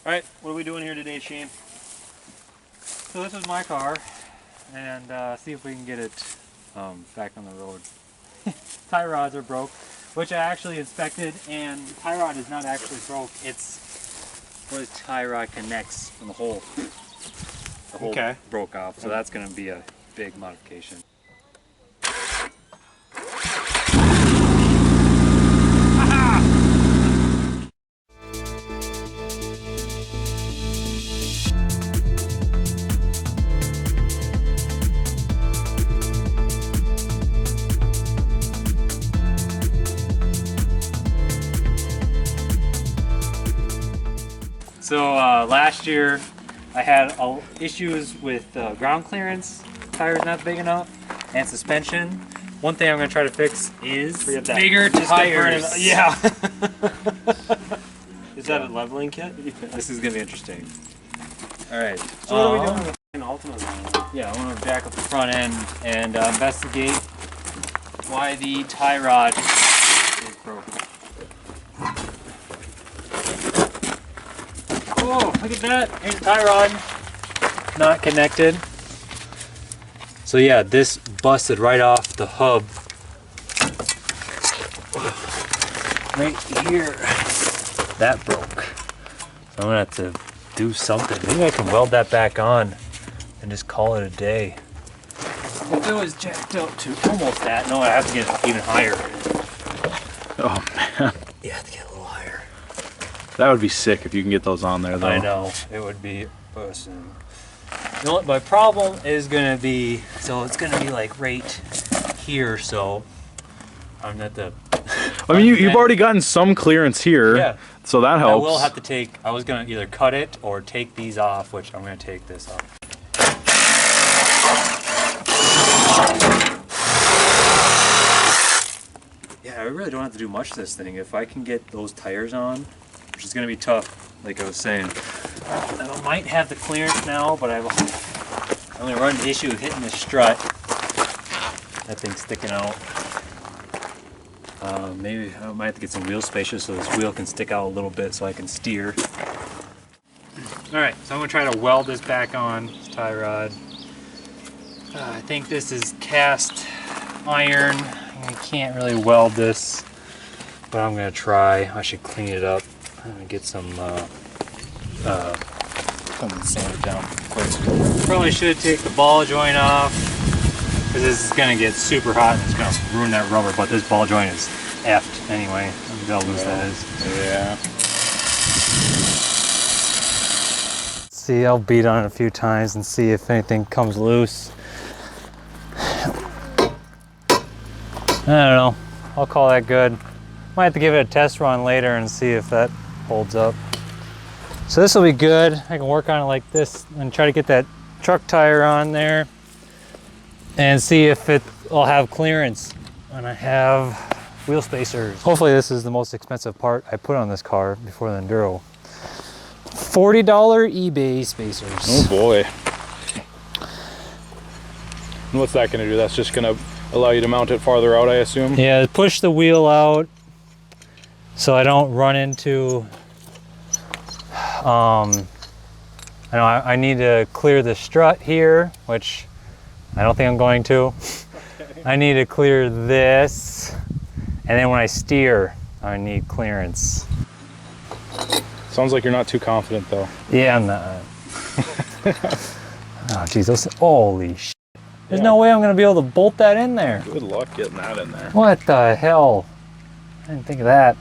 Alright, what are we doing here today, Shane? So this is my car, and see if we can get it back on the road. Tie rods are broke, which I actually inspected, and the tie rod is not actually broke. It's where the tie rod connects in the hole. The hole broke off, so that's going to be a big modification. So last year I had issues with ground clearance, tires not big enough, and suspension. One thing I'm going to try to fix is bigger tires. Yeah. Is that a leveling kit? This is going to be interesting. Alright. So what are we doing with an Ultima? Yeah, I want to jack up the front end and investigate why the tie rod is broken. Oh, look at that! Here's the tie rod, not connected. So yeah, this busted right off the hub. Right here. That broke. So I'm gonna have to do something. Maybe I can weld that back on and just call it a day. If it was jacked up to almost that, no, I have to get it even higher. Oh man. Yeah, I have to get a little higher. That would be sick if you can get those on there, though. I know, it would be awesome. You know what, my problem is gonna be, so it's gonna be like right here, so I'm at the... I mean, you've already gotten some clearance here, yeah. So that helps. I will have to take, I was gonna either cut it or take these off, which I'm gonna take this off. Yeah, I really don't have to do much to this thing. If I can get those tires on, which is going to be tough, like I was saying. I might have the clearance now, but I'm going to run the issue of hitting the strut. That thing's sticking out. Maybe I might have to get some wheel spacers so this wheel can stick out a little bit so I can steer. Alright, so I'm going to try to weld this back on, this tie rod. I think this is cast iron. I can't really weld this, but I'm going to try. I should clean it up. I'm gonna get some sand it down quick. Probably should take the ball joint off because this is gonna get super hot and it's gonna ruin that rubber. But this ball joint is effed anyway. Look how loose that is. Yeah. See, I'll beat on it a few times and see if anything comes loose. I don't know. I'll call that good. Might have to give it a test run later and see if that holds up. So this will be good. I can work on it like this and try to get that truck tire on there and see if it'll have clearance when I have wheel spacers. Hopefully this is the most expensive part I put on this car before the Enduro. $40 eBay spacers. Oh boy. And what's that gonna do? That's just gonna allow you to mount it farther out, I assume? Yeah, push the wheel out so I don't run into, I need to clear the strut here, which I don't think I'm going to. Okay. I need to clear this, and then when I steer, I need clearance. Sounds like you're not too confident though. Yeah, I'm not. Oh geez, holy shit. There's no way I'm gonna be able to bolt that in there. Good luck getting that in there. What the hell? I didn't think of that.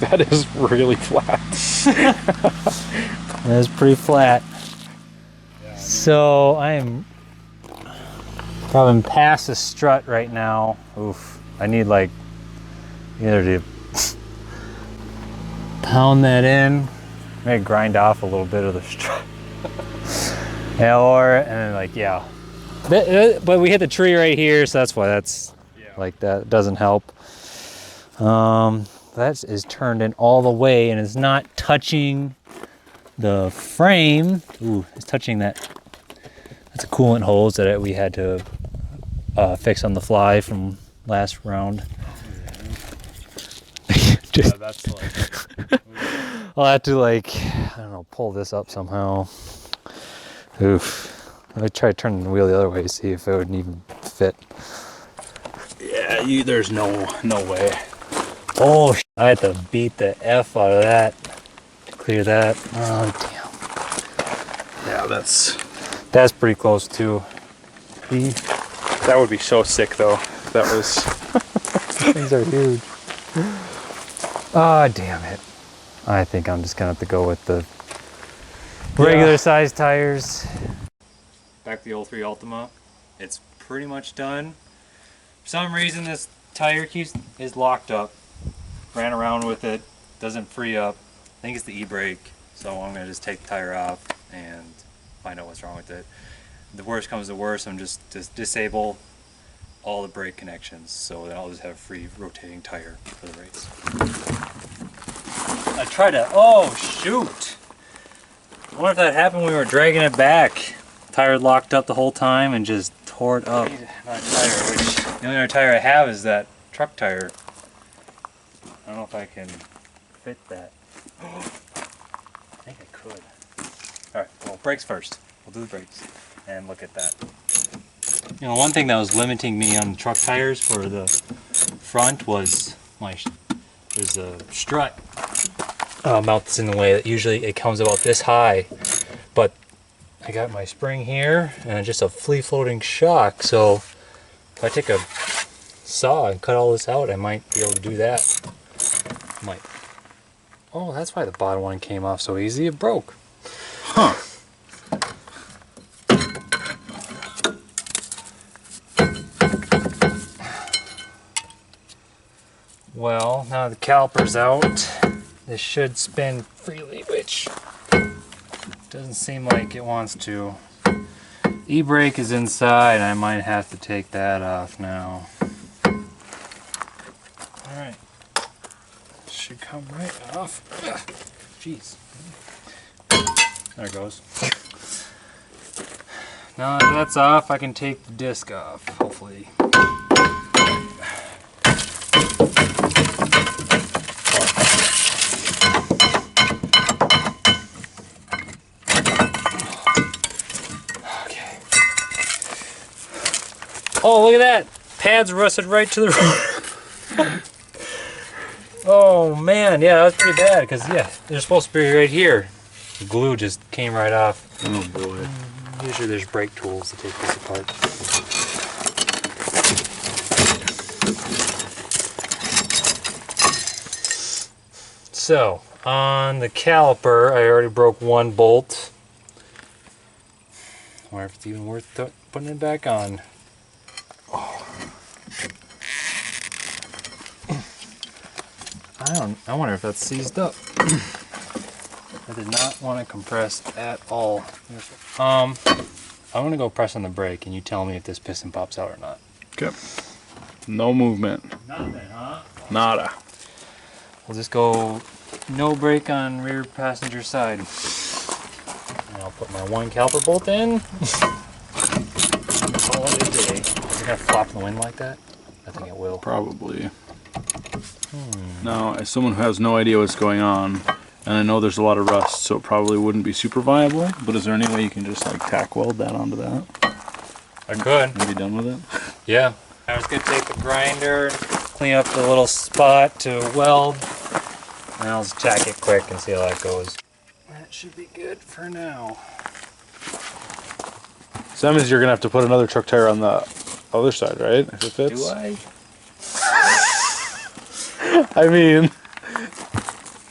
That is really flat. That is pretty flat. Yeah, so I am probably past the strut right now. Oof. I need like either to pound that in, maybe grind off a little bit of the strut. Yeah, or, and then like, yeah. But we hit the tree right here, so that's why that's like that. It doesn't help. That is turned in all the way and it's not touching the frame. Ooh, it's touching that. That's a coolant hose that we had to fix on the fly from last round. Yeah, that's like. I'll have to like, I don't know, pull this up somehow. Oof. I try to turn the wheel the other way, see if it would even fit. Yeah, there's no way. Oh, I had to beat the F out of that to clear that. Oh, damn. Yeah, That's pretty close too. that would be so sick though. That was. Things are huge. Oh, damn it. I think I'm just gonna have to go with the regular size tires. Back to the 03 Ultima. It's pretty much done. For some reason this tire is locked up. Ran around with it, doesn't free up. I think it's the e-brake, so I'm gonna just take the tire off and find out what's wrong with it. The worst comes to worst, I'm just disable all the brake connections, so then I'll just have a free rotating tire for the race. I tried to, oh shoot! I wonder if that happened when we were dragging it back. Tire locked up the whole time and just tore it up. Not a tire, which the only other tire I have is that truck tire. I don't know if I can fit that. I think I could. Alright, well, brakes first. We'll do the brakes and look at that. You know, one thing that was limiting me on the truck tires for the front was there's a strut mount that's in the way. That usually it comes about this high, but I got my spring here and just a free-floating shock, so if I take a saw and cut all this out, I might be able to do that. Might. Oh, that's why the bottom one came off so easy. It broke. Huh. Well, now the caliper's out, this should spin freely, which doesn't seem like it wants to. E-brake is inside. I might have to take that off now. Alright. Should come right off. Jeez. There it goes. Now that that's off, I can take the disc off, hopefully. Okay. Oh, look at that! Pads rusted right to the road. Oh man, yeah, that was pretty bad because yeah, they're supposed to be right here. The glue just came right off. Oh boy. Usually there's brake tools to take this apart. So, on the caliper, I already broke one bolt. I wonder if it's even worth putting it back on. I wonder if that's seized up. I did not want to compress at all. I'm gonna go press on the brake and you tell me if this piston pops out or not. Okay. No movement. Nothing, huh? Nada. We'll just go no brake on rear passenger side. And I'll put my one caliper bolt in. Call it a day. Is it gonna flop in the wind like that? I think it will. Probably. Now, as someone who has no idea what's going on, and I know there's a lot of rust, so it probably wouldn't be super viable, but is there any way you can just like tack weld that onto that? I could. And be done with it? Yeah. I was gonna take the grinder, clean up the little spot to weld, and I'll just tack it quick and see how that goes. That should be good for now. So that means you're gonna have to put another truck tire on the other side, right? If it fits? Do I? I mean...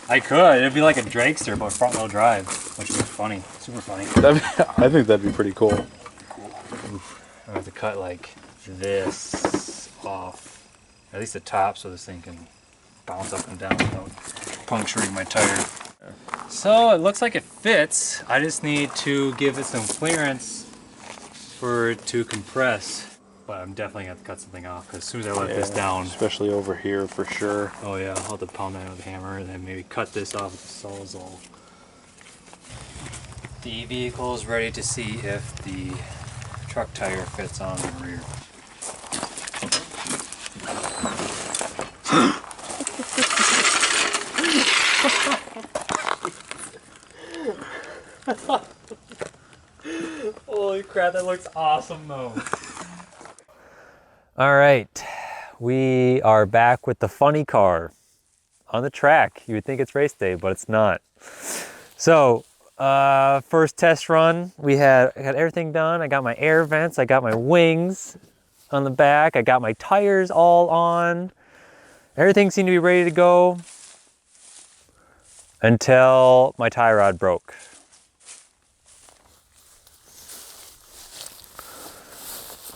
I could. It'd be like a dragster, but front wheel drive, which would be funny. Super funny. I think that'd be pretty cool. Cool. I have to cut like this off, at least the top, so this thing can bounce up and down without puncturing my tire. So it looks like it fits. I just need to give it some clearance for it to compress. But I'm definitely going to have to cut something off because as soon as I let this down. Especially over here for sure. Oh yeah, I'll have to pound that with a hammer and then maybe cut this off with the Sawzall. The vehicle is ready to see if the truck tire fits on the rear. crap, that looks awesome though. All right, we are back with the funny car on the track. You would think it's race day, but it's not. So, first test run, I got everything done. I got my air vents, I got my wings on the back, I got my tires all on. Everything seemed to be ready to go until my tie rod broke.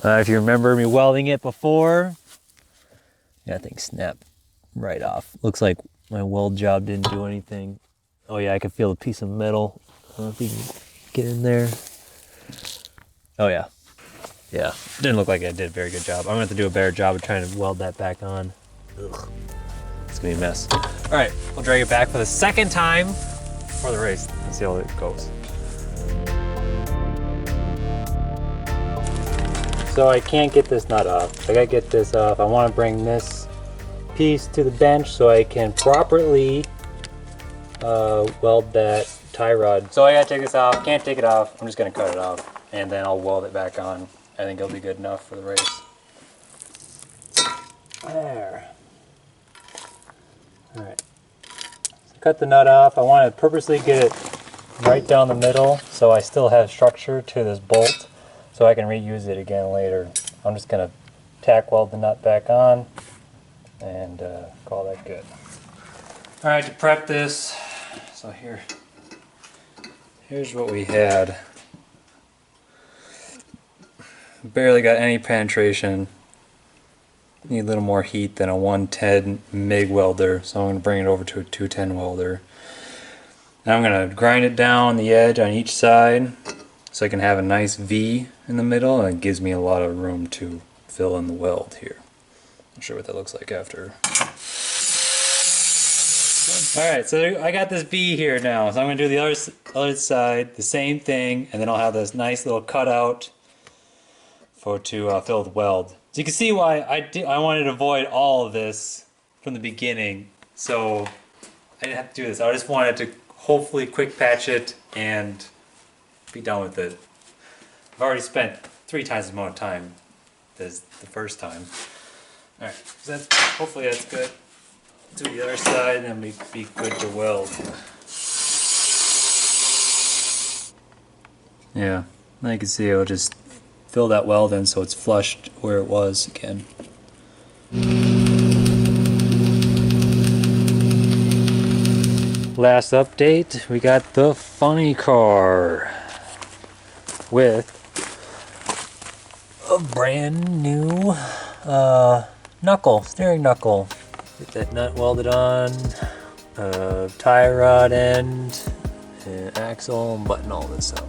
If you remember me welding it before, that thing snapped right off. Looks like my weld job didn't do anything. Oh yeah, I can feel a piece of metal. I don't know if you can get in there. Oh yeah. Yeah, didn't look like I did a very good job. I'm gonna have to do a better job of trying to weld that back on. Ugh. It's gonna be a mess. All right, we'll drag it back for the second time for the race and see how it goes. So I can't get this nut off. I gotta get this off. I wanna bring this piece to the bench so I can properly weld that tie rod. So I gotta take this off, can't take it off. I'm just gonna cut it off and then I'll weld it back on. I think it'll be good enough for the race. There. All right, so cut the nut off. I wanna purposely get it right down the middle so I still have structure to this bolt, so I can reuse it again later. I'm just gonna tack weld the nut back on and call that good. All right, to prep this, so here's what we had. Barely got any penetration. Need a little more heat than a 110 MIG welder, so I'm gonna bring it over to a 210 welder. Now I'm gonna grind it down the edge on each side so I can have a nice V in the middle, and it gives me a lot of room to fill in the weld here. Not sure what that looks like after. Alright, so I got this V here now, so I'm going to do the other side, the same thing, and then I'll have this nice little cutout to fill the weld. So you can see why I wanted to avoid all of this from the beginning, so I didn't have to do this. I just wanted to hopefully quick patch it and be done with it. I've already spent 3 times the amount of time as the first time. Alright, so hopefully that's good. Do the other side and be good to weld. Yeah, now you can see it'll just fill that weld in so it's flushed where it was again. Last update, we got the funny car with a brand new steering knuckle. Get that nut welded on, tie rod end, and axle, and button all this up.